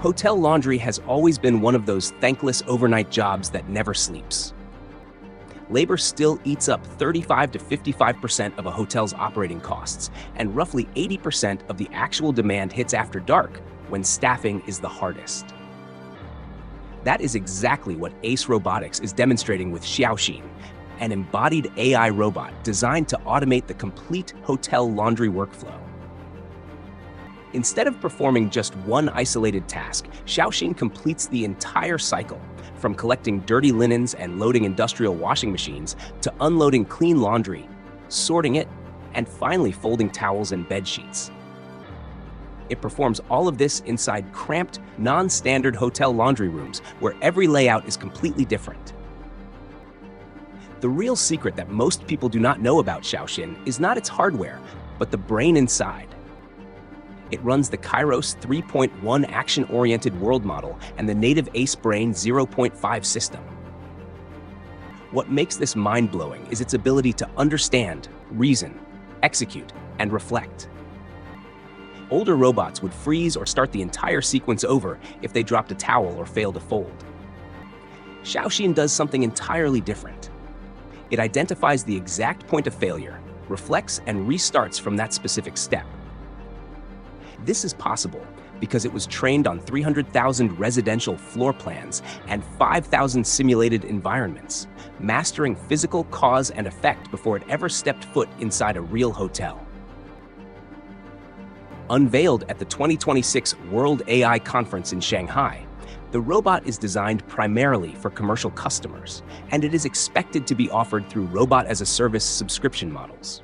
Hotel laundry has always been one of those thankless overnight jobs that never sleeps. Labor still eats up 35 to 55% of a hotel's operating costs, and roughly 80% of the actual demand hits after dark, when staffing is the hardest. That is exactly what ACE Robotics is demonstrating with Xiaoxin, an embodied AI robot designed to automate the complete hotel laundry workflow. Instead of performing just one isolated task, Xiaoxin completes the entire cycle, from collecting dirty linens and loading industrial washing machines to unloading clean laundry, sorting it, and finally folding towels and bed sheets. It performs all of this inside cramped, non-standard hotel laundry rooms where every layout is completely different. The real secret that most people do not know about Xiaoxin is not its hardware, but the brain inside. It runs the Kairos 3.1 action-oriented world model and the native ACE Brain 0.5 system. What makes this mind-blowing is its ability to understand, reason, execute, and reflect. Older robots would freeze or start the entire sequence over if they dropped a towel or failed to fold. Xiaoxin does something entirely different. It identifies the exact point of failure, reflects, and restarts from that specific step. This is possible because it was trained on 300,000 residential floor plans and 5,000 simulated environments, mastering physical cause and effect before it ever stepped foot inside a real hotel. Unveiled at the 2026 World AI Conference in Shanghai, the robot is designed primarily for commercial customers, and it is expected to be offered through robot-as-a-service subscription models.